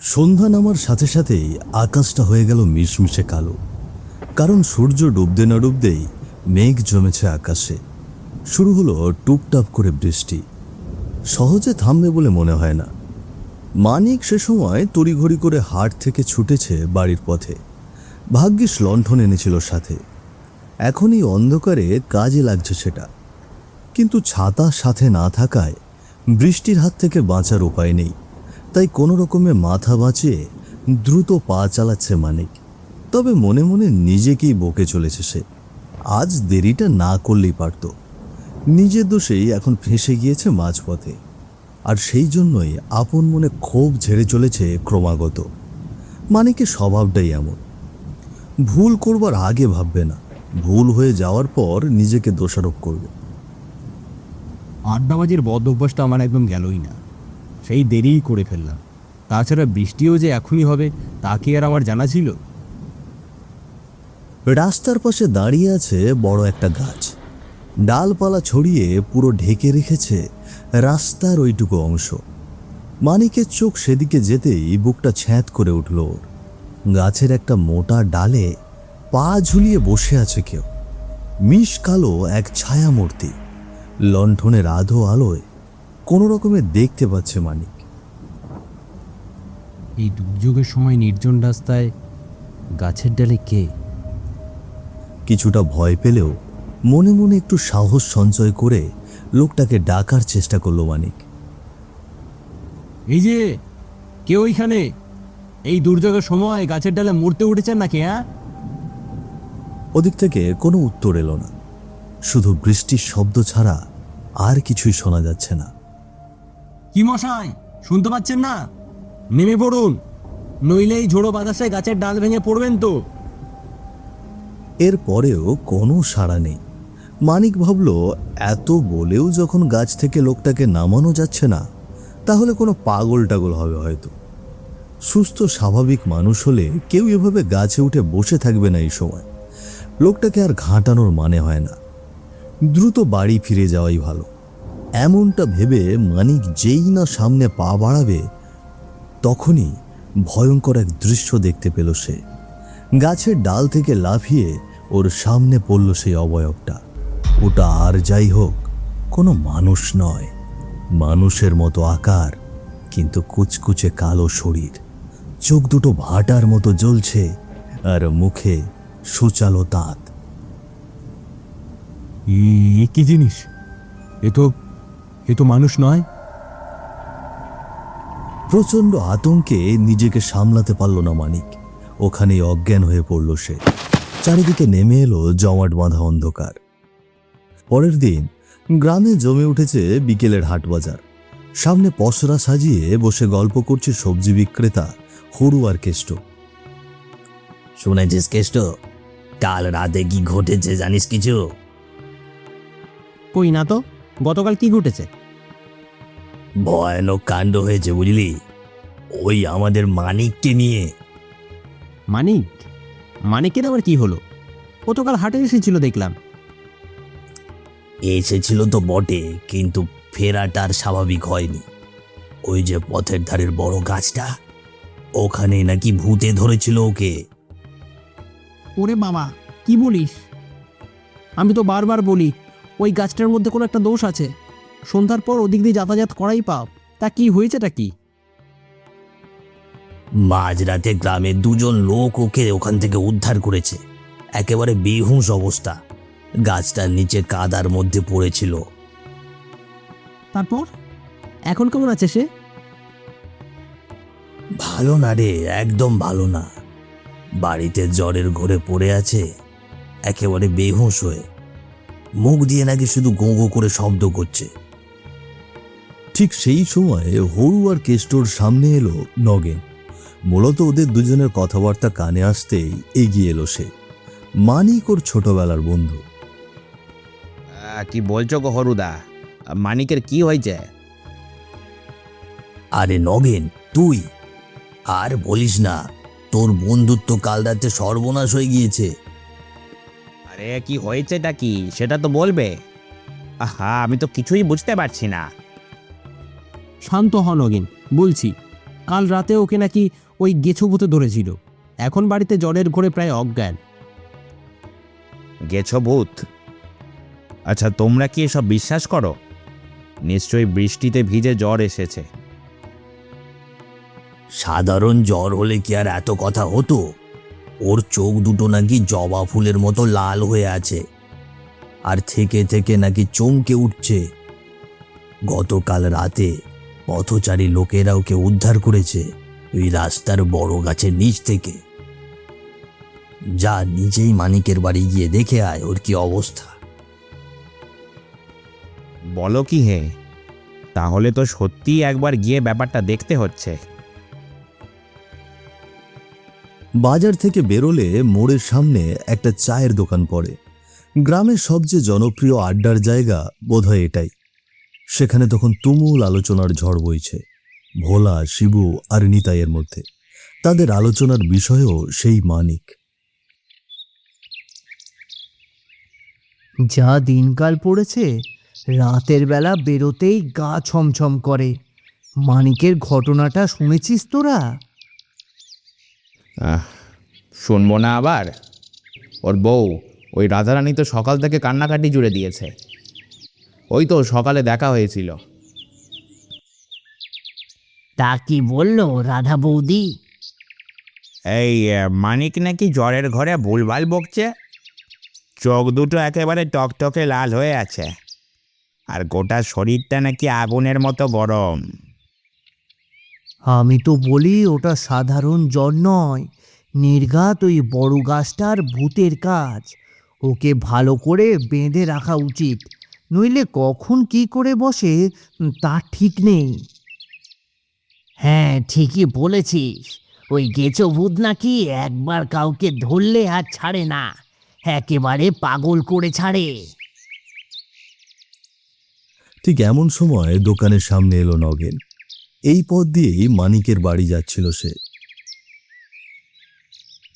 সন্ধ্যা নামার সাথে সাথেই আকাশটা হয়ে গেল মিশমিশে কালো, কারণ সূর্য ডুবতে না ডুবতেই মেঘ জমেছে আকাশে। শুরু হলো টুপটাপ করে বৃষ্টি। সহজে থামবে বলে মনে হয় না। মানিক সে সময় তড়িঘড়ি করে হাট থেকে ছুটেছে বাড়ির পথে। ভাগ্যিস লণ্ঠন এনেছিল সাথে, এখনই অন্ধকারে কাজে লাগছে সেটা। কিন্তু ছাতা সাথে না থাকায় বৃষ্টির হাত থেকে বাঁচার উপায় নেই। তাই কোনো রকমে মাথা বাঁচিয়ে দ্রুত পা চালাচ্ছে মানিক। তবে মনে মনে নিজেকেই বকে চলেছে সে। আজ দেরিটা না করলেই পারত। নিজের দোষেই এখন ফেঁসে গিয়েছে মাঝপথে, আর সেই জন্যই আপন মনে ক্ষোভ ঝেড়ে চলেছে ক্রমাগত। মানিকের স্বভাবটাই এমন, ভুল করবার আগে ভাববে না, ভুল হয়ে যাওয়ার পর নিজেকে দোষারোপ করবে। আড্ডাবাজির বদ অভ্যাসটা আমার একদম গেলই না, সেই দেরিই করে ফেললাম। তাছাড়া বৃষ্টিও যে এখনই হবে তা কি আর আমার জানা ছিল? রাস্তার পাশে দাঁড়িয়ে আছে বড় একটা গাছ, ডালপালা ছড়িয়ে পুরো ঢেকে রেখেছে রাস্তার ওইটুকু অংশ। মানিকের চোখ সেদিকে যেতেই বুকটা ছ্যাঁত করে উঠল ওর। গাছের একটা মোটা ডালে পা ঝুলিয়ে বসে আছে কেউ, মিশ কালো এক ছায়ামূর্তি। লণ্ঠনের আধো আলোয় কোনো রকমে দেখতে পাচ্ছে মানিক। এই দুর্যোগের সময় নির্জন রাস্তায় গাছের ডালে কে? কিছুটা ভয় পেলেও মনে মনে একটু সাহস সঞ্চয় করে লোকটাকে ডাকার চেষ্টা করলো মানিক। এই যে কে ওইখানে? এই দুর্যোগের সময় গাছের ডালে মরতে উঠেছেন নাকি? হ্যাঁ, ওদিক থেকে কোনো উত্তর এলো না, শুধু বৃষ্টির শব্দ ছাড়া আর কিছুই শোনা যাচ্ছে না। কি মশাই, শুনতে পাচ্ছেন না? নেমে পড়ুন, নইলে এই ঝোড়ো বাতাসে গাছের ডাল ভেঙে পড়বেন তো। এর পরেও কোনো সাড়া নেই। মানিক ভাবল, এত বলেও যখন গাছ থেকে লোকটাকে নামানো যাচ্ছে না, তাহলে কোনো পাগল টাগল হবে হয়তো। সুস্থ স্বাভাবিক মানুষ হলে কেউ এভাবে গাছে উঠে বসে থাকবে না এই সময়। লোকটাকে আর ঘাঁটানোর মানে হয় না, দ্রুত বাড়ি ফিরে যাওয়াই ভালো। এমনটা ভেবে মানিক যেই না সামনে পা বাড়াবে, তখনই ভয়ঙ্কর এক দৃশ্য দেখতে পেল সে। গাছের ডাল থেকে লাফিয়ে ওর সামনে পড়ল সেই অবয়বটা। ওটা আর যাই হোক, কোনো মানুষ নয়, মানুষের মতো আকার, কিন্তু কুচকুচে কালো শরীর, চোখ দুটো ভাটার মতো জ্বলছে, আর মুখে সুচালো দাঁত। কি জিনিস? এ তো মানুষ নয়। প্রচণ্ড আতঙ্কে নিজেকে সামলাতে পারল না মানিক। ওখানেই অজ্ঞান হয়ে পড়ল সে। চারিদিকে নেমে এলো জমাট বাঁধা অন্ধকার। পরের দিন গ্রামে জমে উঠেছে বিকেলের হাট বাজার। সামনে পসরা সাজিয়ে বসে গল্প করছে সবজি বিক্রেতা হরু আর কেষ্ট। শুনেছিস কেষ্ট, কাল রাতে কি ঘটেছে জানিস কিছু? কই না তো, গতকাল কি ঘটেছে? ভয়ানক কাণ্ড হয়েছে বুঝলি, ওই আমাদের মানিককে নিয়ে। মানিকের আবার কি হলো? ও তো কাল হাটে এসেছিল দেখলাম। এসেছিল তো বটে, কিন্তু ফেরাটা আর স্বাভাবিক হয়নি। ওই যে পথের ধারের বড় গাছটা, ওখানে নাকি ভূতে ধরেছিল ওকে। ওরে বাবা, কি বলিস? আমি তো বারবার বলি ওই গাছটার মধ্যে কোনো একটা দোষ আছে। সন্ধ্যার পর ওদিক দিয়ে যাতায়াত করাই পাপ। তা কি হয়েছেটা কি? মাঝরাতে গ্রামের দুজন লোক ওকে ওখান থেকে উদ্ধার করেছে। একেবারে বেহুঁশ অবস্থা, গাছটার নিচে কাদার মধ্যে পড়েছিল। তারপর এখন কেমন আছে সে? ভালো না রে, একদম ভালো না। বাড়িতে জ্বরের ঘোরে পড়ে আছে, একেবারে বেহুঁশ হয়ে। মুখ দিয়ে নাকি শুধু গো গো করে শব্দ করছে। ঠিক সেই সময় হরু আর কেষ্টর সামনে এলো নগেন। মূলত ওদের দুজনের কথাবার্তা কানে আসতেই এগিয়ে এলো সে। মানিক ওর ছোটবেলার বন্ধু। কি বলছো গো হরুদা, মানিকের কি হয়েছে? আরে নগেন, তুই আর বলিস না, তোর বন্ধুত্ব কাল রাতে সর্বনাশ হয়ে গিয়েছে। আরে কি হয়েছেটা কি সেটা তো বলবে। আহা, আমি তো কিছুই বুঝতে পারছি না। শান্ত হ নগেন, বলছি। কাল রাতে ওকে নাকি ওই গেছো ভূতে ধরেছিল। এখন বাড়িতে জ্বরের ঘোরে প্রায় অজ্ঞান। গেছো ভূত? আচ্ছা, তোমরা কি এসব বিশ্বাস করো? নিশ্চয়ই বৃষ্টিতে ভিজে জ্বর এসেছে। সাধারণ জ্বর হলে কি আর এত কথা হতো? ওর চোখ দুটো নাকি জবা ফুলের মতো লাল হয়ে আছে, আর থেকে থেকে নাকি চমকে উঠছে। গতকাল রাতে পথচারী লোকেরা ওকে উদ্ধার করেছে ওই রাস্তার বড় গাছের নিচ থেকে। যা, নিজেই মানিকের বাড়ি গিয়ে দেখে আয় ওর কি অবস্থা। বলো কি হে? তাহলে তো সত্যিই একবার গিয়ে ব্যাপারটা দেখতে হচ্ছে। বাজার থেকে বেরোলে মোড়ের সামনে একটা চায়ের দোকান পড়ে। গ্রামের সবচেয়ে জনপ্রিয় আড্ডার জায়গা বোধহয় এটাই। সেখানে তখন তুমুল আলোচনার ঝড় বইছে ভোলা, শিবু আর নিতাইয়ের মধ্যে। তাদের আলোচনার বিষয়ও সেই মানিক। যা দিনকাল পড়েছে, রাতের বেলা বেরোতেই গা ছমছম করে। মানিকের ঘটনাটা শুনেছিস তোরা? শুনবো না আবার? ওর বউ ওই রাধারানী তো সকাল থেকে কান্নাকাটি জুড়ে দিয়েছে। ওই তো সকালে দেখা হয়েছিল। তা কি বললো রাধা বৌদি? এই মানিক নাকি জ্বরের ঘরে ভুলভাল বকছে। চোখ দুটো একেবারে টকটকে লাল হয়ে আছে, আর গোটা শরীরটা নাকি আগুনের মতো গরম। আমি তো বলি ওটা সাধারণ জ্বর নয়, নির্ঘাত ওই বড় গাছটার ভূতের কাজ। ওকে ভালো করে বেঁধে রাখা উচিত, নইলে কখন কি করে বসে তার ঠিক নেই। হ্যাঁ, ঠিকই বলেছিস। ওই গেছো ভূত নাকি একবার কাউকে ধরলে আর ছাড়ে না, একেবারে পাগল করে ছাড়ে। ঠিক এমন সময় দোকানের সামনে এলো নগেন। এই পথ দিয়েই মানিকের বাড়ি যাচ্ছিল সে।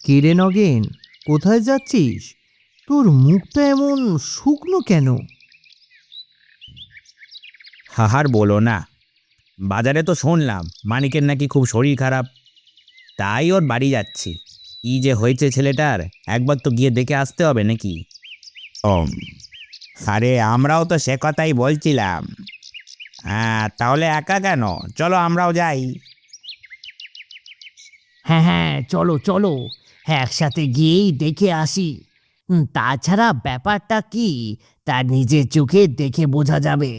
কিরে নগেন, কোথায় যাচ্ছিস? তোর মুখটা এমন শুকনো কেন? হাহার বলো না, বাজারে তো শুনলাম মানিকের নাকি খুব শরীর খারাপ, তাই ওর বাড়ি যাচ্ছি। কি যে হয়েছে ছেলেটার, একবার তো গিয়ে দেখে আসতে হবে নাকি? আরে আমরাও তো সে কথাই বলছিলাম। হ্যাঁ, তাহলে একা কেন? চলো আমরাও যাই। হ্যাঁ হ্যাঁ, চলো চলো, একসাথে গিয়েই দেখে আসি। তাছাড়া ব্যাপারটা কি তা নিজের চোখে দেখে বোঝা যাবে।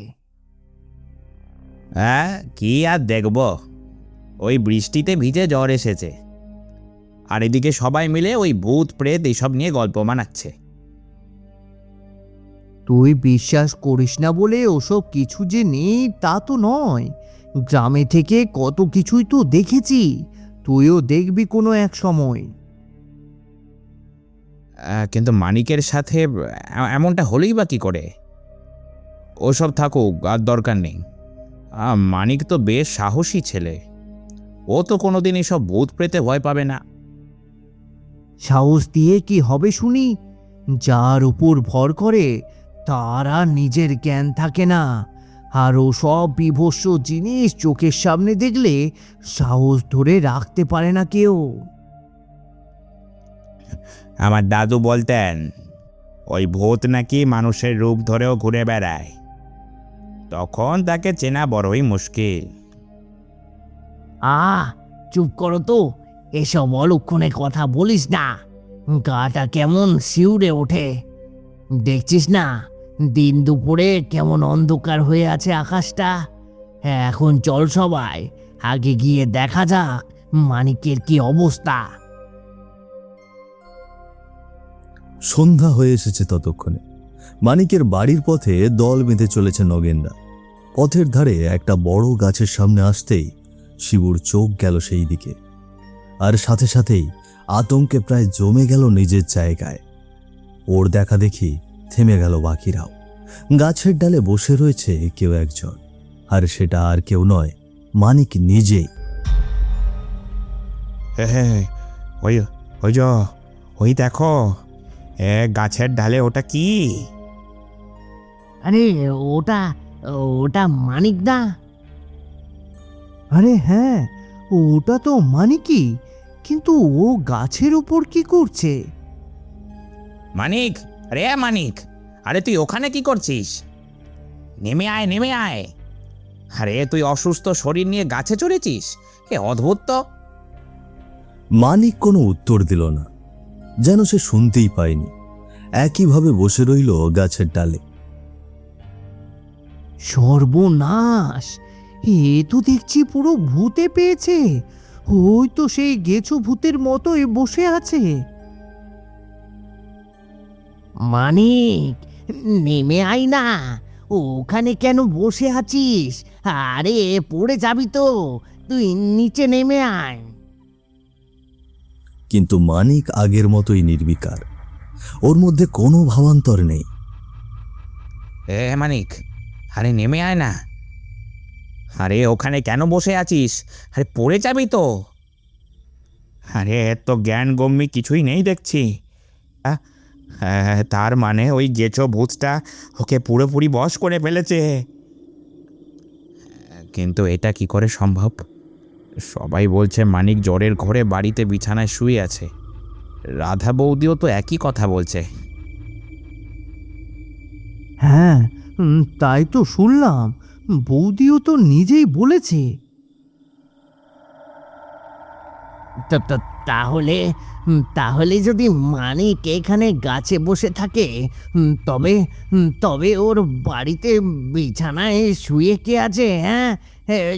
হ্যাঁ, কি আর দেখব, ওই বৃষ্টিতে ভিজে জ্বর এসেছে, আর এদিকে সবাই মিলে ওই ভূত প্রেত এইসব নিয়ে গল্প বানাচ্ছে। তুই বিশ্বাস করিস না বলে ওসব কিছু যে নেই তা তো নয়। গ্রামে থেকে কত কিছুই তো দেখেছি, তুইও দেখবি কোনো এক সময়। কিন্তু মানিকের সাথে এমনটা হলেই বা কি করে? ওসব থাকুক, আর দরকার নেই। মানিক তো বেশ সাহসী ছেলে, ও তো কোনোদিন এসব ভূত প্রেতে ভয় পাবে না। সাহস দিয়ে কি হবে শুনি? যার উপর ভর করে তার আর নিজের জ্ঞান থাকে না, আর ও সব বিভৎস জিনিস চোখের সামনে দেখলে সাহস ধরে রাখতে পারে না কেউ। আমার দাদু বলতেন ওই ভূত নাকি মানুষের রূপ ধরেও ঘুরে বেড়ায়, তখন তাকে চেনা বড়ই মুশকিল। চুপ করো তো, এসব অলক্ষণে কথা বলিস না। গাটা কেমন শিউরে ওঠে। দেখছিস না দিন দুপুরে কেমন অন্ধকার হয়ে আছে আকাশটা। এখন চল সবাই আগে গিয়ে দেখা যাক মানিকের কি অবস্থা। সন্ধ্যা হয়ে এসেছে ততক্ষণে। মানিকের বাড়ির পথে দল বেঁধে চলেছে নগেনরা। পথের ধারে একটা বড় গাছের সামনে আসতেই শিবুর চোখ গেল সেই দিকে, আর সাথে সাথেই আতঙ্কে প্রায় জমে গেল নিজের জায়গায়। ওর দেখা দেখি থেমে গেল বাকিরাও। গাছের ডালে বসে রয়েছে কেউ একজন, আর সেটা আর কেউ নয়, মানিক নিজেই। হ্যাঁ, ওই ওই যো, ওই দেখো গাছের ডালে, ওটা কি? আরে ওটা ওটা মানিক দা। আরে হ্যাঁ, ওটা তো মানিকই, কিন্তু ও গাছের উপর কি করছে? মানিক, রে মানিক, আরে তুই ওখানে কি করছিস? নেমে আয়, নেমে আয়। আরে তুই অসুস্থ শরীর নিয়ে গাছে চড়েছিস? এ অদ্ভুত তো। মানিক কোনো উত্তর দিল না, যেন সে শুনতেই পায়নি। একইভাবে বসে রইল গাছের ডালে। সর্বনাশ! এ তো দেখছি পুরো ভূতে পেয়েছে। ওই তো সেই গেছো ভূতের মতোই বসে আছে। মানিক, নেমে আয় না, ওখানে কেন বসে আছিস? আরে পড়ে যাবি তো, তুই নিচে নেমে আয়। কিন্তু মানিক আগের মতোই নির্বিকার, ওর মধ্যে কোনো ভাবান্তর নেই। এ মানিক, আরে নেমে আয় না। আরে ওখানে কেন বসে আছিস? আরে পড়ে যাবি তো। আরে এত জ্ঞান গম্যি কিছুই নেই দেখছি। তার মানে ওই গেছো ভূতটা ওকে পুরোপুরি বশ করে ফেলেছে। কিন্তু এটা কি করে সম্ভব? সবাই বলছে মানিক জ্বরের ঘরে বাড়িতে বিছানায় শুয়ে আছে। রাধা বৌদিও তো একই কথা বলছে। হ্যাঁ, তাই তো শুনলাম। বৌদিও তো নিজেই বলেছে। তাহলে তাহলে যদি মানিক এখানে গাছে বসে থাকে, তবে তবে ওর বাড়িতে বিছানায় শুয়ে কে আছে? হ্যাঁ,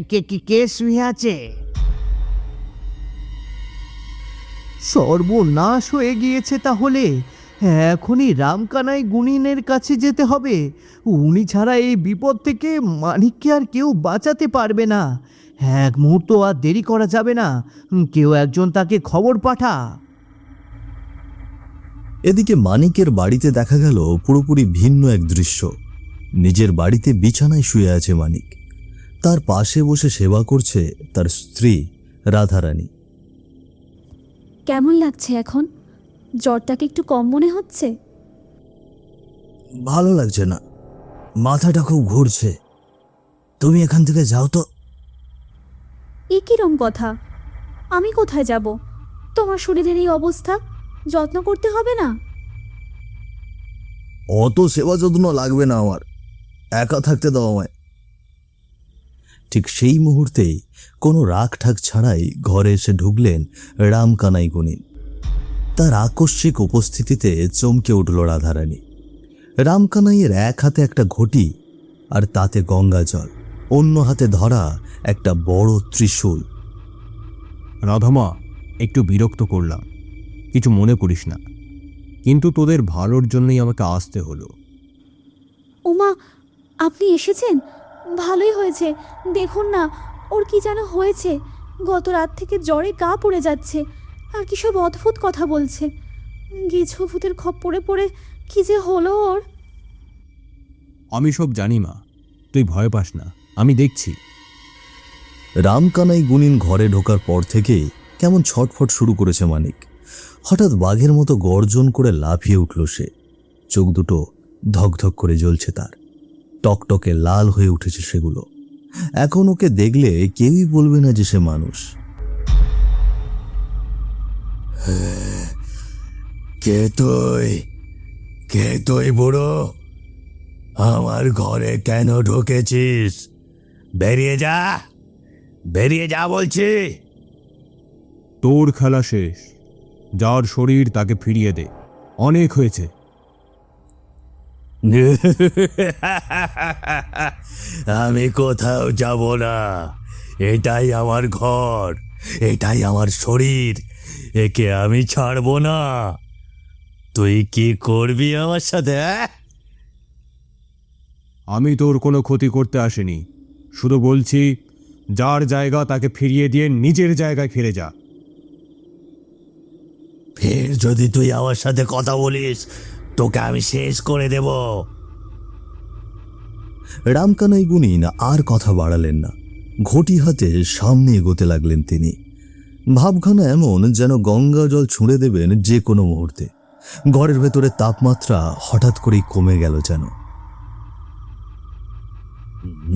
কে কে কে শুয়ে আছে? সর্বনাশ হয়ে গিয়েছে তাহলে। এখনই রামকানাই গুণিনের কাছে যেতে হবে। উনি ছাড়া এই বিপদ থেকে মানিককে আর কেউ বাঁচাতে পারবে না। এক মুহূর্ত আর দেরি করা যাবে না। কেউ একজন তাকে খবর পাঠা। এদিকে মানিকের বাড়িতে দেখা গেল পুরোপুরি ভিন্ন এক দৃশ্য। নিজের বাড়িতে বিছানায় শুয়ে আছে মানিক। তার পাশে বসে সেবা করছে তার স্ত্রী রাধারানী। কেমন লাগছে এখন? জ্বরটাকে একটু কম মনে হচ্ছে? ভালো লাগছে না, মাথাটা খুব ঘুরছে। তুমি এখান থেকে যাও তো। এ কিরম কথা? আমি কোথায় যাব? তোমার শরীরের এই অবস্থা, যত্ন করতে হবে না? অত সেবা যত্ন লাগবে না আমার, একা থাকতে দাও আমায়। ঠিক সেই মুহূর্তেই কোনো রাগ ঠাক ছাড়াই ঘরে এসে ঢুকলেন রামকানাই গুণিন। তার আকস্মিক উপস্থিতিতে চমকে উঠল রাধারানী। রামকানাইয়ের এক হাতে একটা ঘটি আর তাতে গঙ্গা জল, অন্য হাতে ধরা একটা বড় ত্রিশূল। রাধামা, একটু বিরক্ত করলাম, কিছু মনে করিস না, কিন্তু তোদের ভালোর জন্যই আমাকে আসতে হলো। ওমা, আপনি এসেছেন? ভালোই হয়েছে। দেখুন না, ওর কি যেন হয়েছে। গত রাত থেকে জ্বরে গা পড়ে যাচ্ছে, আর কি সব অদ্ভুত কথা বলছে। গেছো ভূতের খপ্পরে পড়ে কি যে হলো ওর। আমি সব জানি মা, তুই ভয় পাস না, আমি দেখছি। রামকানাই গুণিন ঘরে ঢোকার পর থেকেই কেমন ছটফট শুরু করেছে মানিক। হঠাৎ বাঘের মতো গর্জন করে লাফিয়ে উঠল সে। চোখ দুটো ধকধক করে জ্বলছে তার, টকটকে লাল হয়ে উঠেছে সেগুলো। এখন ওকে দেখলে কেউই বলবে না যে সে মানুষ। কে তুই? কে তুই বুড়ো? আমার ঘরে কেন ঢুকেছিস? বেরিয়ে যা, বেরিয়ে যা বলছি। তোর খেলা শেষ, যার শরীর তাকে ফিরিয়ে দে, অনেক হয়েছে। আমি কোথাও যাব না, এটাই আমার ঘর, এটাই আমার শরীর, একে আমি ছাড়বো না। তুই কি করবি আমার সাথে? আমি তোর কোনো ক্ষতি করতে আসিনি, শুধু বলছি যার জায়গা তাকে ফিরিয়ে দিয়ে নিজের জায়গায় ফিরে যা। ফের যদি তুই আমার সাথে কথা বলিস, তোকে আমি শেষ করে দেব। রামকানাই গুণিন আর কথা বাড়ালেন না, ঘটি হাতে সামনে এগোতে লাগলেন তিনি। ভাবখানা এমন যেন গঙ্গা জল ছুঁড়ে দেবেন যে কোনো মুহূর্তে। ঘরের ভেতরে তাপমাত্রা হঠাৎ করেই কমে গেল যেন।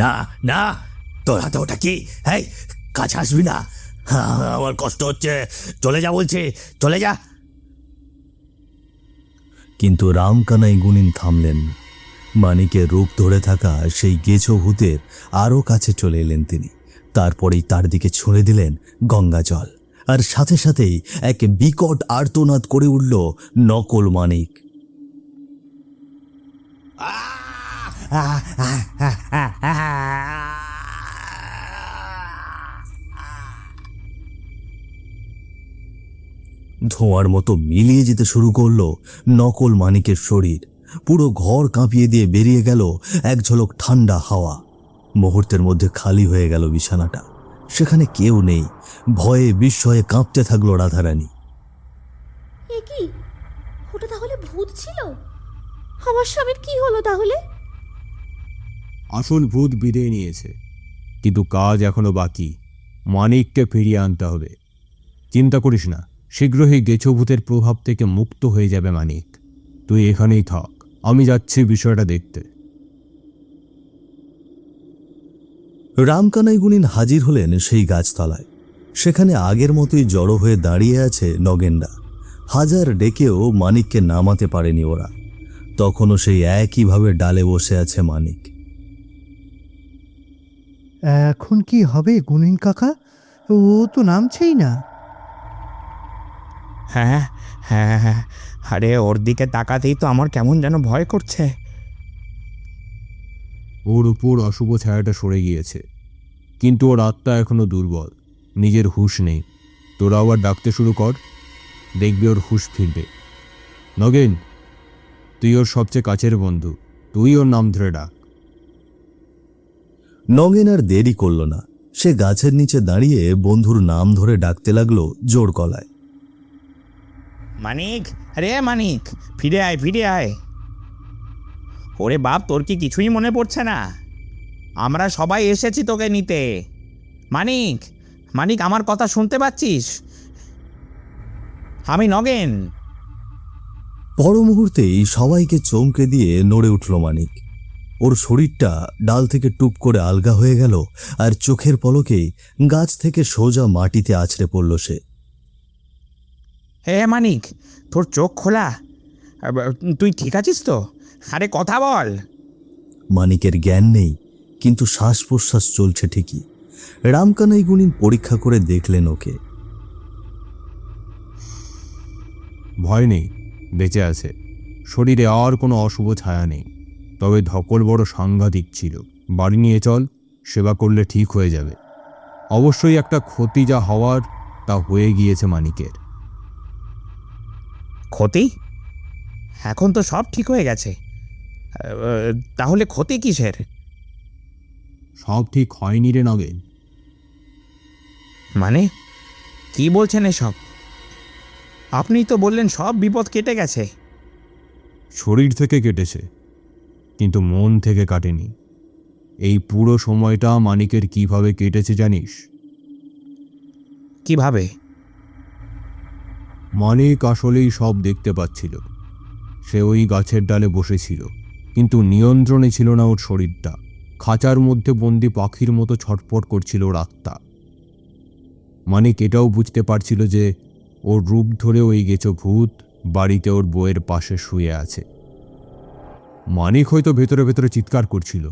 না না, তোর হাতে ওটা কি? এই, কাছে আসবি না, আমার কষ্ট হচ্ছে, চলে যা বলছি, চলে যা। কিন্তু রামকানাই গুণিন থামলেন না। মানিকের রূপ ধরে থাকা সেই গেছো ভূতের আরও কাছে চলে এলেন তিনি। তারপরেই তার দিকে ছুঁড়ে দিলেন গঙ্গা জল, আর সাথে সাথেই এক বিকট আর্তনাদ করে উঠল নকল মানিক। ধোঁয়ার মতো মিলিয়ে যেতে শুরু করলো নকল মানিকের শরীর। পুরো ঘর কাঁপিয়ে দিয়ে বেরিয়ে গেল এক ঝলক ঠান্ডা হাওয়া। মুহূর্তের মধ্যে খালি হয়ে গেল বিছানাটা। সেখানে কেউ নেই। ভয়ে বিস্ময়ে কাঁপতে থাকলো রাধারানী। এ কি, ওটা তাহলে ভূত ছিল? আমার স্বামীর কি হলো তাহলে? আসল ভূত বিদায় নিয়েছে, কিন্তু কাজ এখনো বাকি। মানিককে ফিরিয়ে আনতে হবে। চিন্তা করিস না, শীঘ্রই গেছো ভূতের প্রভাব থেকে মুক্ত হয়ে যাবে মানিক। তুই এখানেই থাক, আমি যাচ্ছি বিষয়টা দেখতে। রামকানাই গুণিন হাজির হলেন সেই গাছতলায়। সেখানে আগের মতোই জড়ো হয়ে দাঁড়িয়ে আছে নগেনরা। হাজার ডেকেও মানিককে নামাতে পারেনি ওরা। তখনও সেই একইভাবে ডালে বসে আছে মানিক। এখন কি হবে গুণিন কাকা? ও তো নামছেই না। হ্যাঁ হ্যাঁ হ্যাঁ, আরে ওর দিকে তাকাতেই তো আমার কেমন যেন ভয় করছে। ওর উপর অশুভ ছায়াটা সরে গিয়েছে, কিন্তু ওর আত্মা এখনো দুর্বল, নিজের হুঁশ নেই। তোরা আবার ডাকতে শুরু কর, দেখবি ওর হুঁশ ফিরবে। নগেন, তুই ওর সবচেয়ে কাছের বন্ধু, তুই ওর নাম ধরে ডাক। নগেন আর দেরি করল না। সে গাছের নিচে দাঁড়িয়ে বন্ধুর নাম ধরে ডাকতে লাগলো জোর গলায়। মানিক, আরে মানিক, ফিরে আয়, ফিরে আয়। ওরে বাপ, তোর কি কিছুই মনে পড়ছে না? আমরা সবাই এসেছি তোকে নিতে। মানিক, মানিক, আমার কথা শুনতে পাচ্ছিস? আমি নগেন। পর মুহূর্তেই সবাইকে চমকে দিয়ে নড়ে উঠল মানিক। ওর শরীরটা ডাল থেকে টুপ করে আলগা হয়ে গেল, আর চোখের পলকেই গাছ থেকে সোজা মাটিতে আছড়ে পড়ল সে। হে মানিক, তোর চোখ খোলা? তুই ঠিক আছিস তো? আরে কথা বল। মানিকের জ্ঞান নেই, কিন্তু শ্বাস প্রশ্বাস চলছে ঠিকই। রামকানাই গুণিন পরীক্ষা করে দেখলেন ওকে। ভয় নেই, বেঁচে আছে। শরীরে আর কোনো অশুভ ছায়া নেই, তবে ধকল বড় সাংঘাতিক ছিল। বাড়ি নিয়ে চল, সেবা করলে ঠিক হয়ে যাবে। অবশ্যই একটা ক্ষতি যা হওয়ার তা হয়ে গিয়েছে মানিকের। ক্ষতি? এখন তো সব ঠিক হয়ে গেছে। তাহলে ক্ষতি কিসের? সব ঠিক হয়নি রে নগেন। মানে কি বলছেন এসব? আপনি তো বললেন সব বিপদ কেটে গেছে। শরীর থেকে কেটেছে, কিন্তু মন থেকে কাটেনি। এই পুরো সময়টা মানিকের কিভাবে কেটেছে জানিস? কিভাবে? মানিক আসলেই সব দেখতে পাচ্ছিল। সে ওই গাছের ডালে বসেছিল, কিন্তু নিয়ন্ত্রণে ছিল না ওর শরীরটা। খাঁচার মধ্যে বন্দি পাখির মতো ছটফট করছিল ওর আত্মা। মানিক এটাও বুঝতে পারছিল যে ওর রূপ ধরে ওই গেছো ভূত বাড়িতে ওর বউয়ের পাশে শুয়ে আছে। মানিক হয়তো ভেতরে ভেতরে চিৎকার করছিল,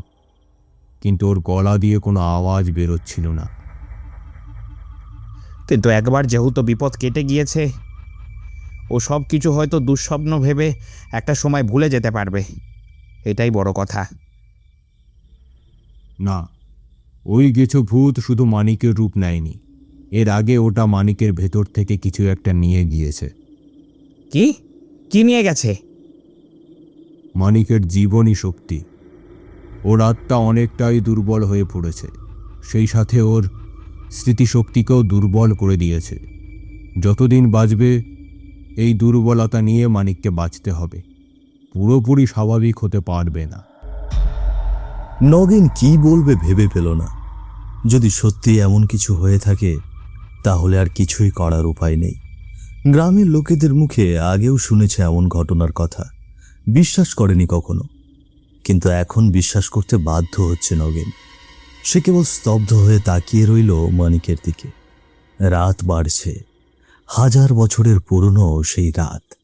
কিন্তু ওর গলা দিয়ে কোনো আওয়াজ বেরোচ্ছিল না। কিন্তু একবার যেহেতু বিপদ কেটে গিয়েছে, ও সব কিছু হয়তো দুঃস্বপ্ন ভেবে একটা সময় ভুলে যেতে পারবে। এটাই বড় কথা। না, ওই গেছো ভূত শুধু মানিকের রূপ নেয়নি। এর আগে ওটা মানিকের ভেতর থেকে কিছু একটা নিয়ে গিয়েছে। কি কি নিয়ে গেছে? মানিকের জীবনী শক্তি। ওর আত্মা অনেকটাই দুর্বল হয়ে পড়েছে, সেই সাথে ওর স্মৃতিশক্তিকেও দুর্বল করে দিয়েছে। যতদিন বাঁচবে এই দুর্বলতা নিয়ে মানিককে বাঁচতে হবে, পুরোপুরি স্বাভাবিক হতে পারবে না। নগেন কি বলবে ভেবে পেল না। যদি সত্যি এমন কিছু হয়ে থাকে, তাহলে আর কিছুই করার উপায় নেই। গ্রামের লোকেদের মুখে আগেও শুনেছে এমন ঘটনার কথা, বিশ্বাস করেনি কখনো। কিন্তু এখন বিশ্বাস করতে বাধ্য হচ্ছে নগেন। সে কেবল স্তব্ধ হয়ে তাকিয়ে রইল মানিকের দিকে। রাত বাড়ছে, হাজার বছরের পুরনো সেই রাত।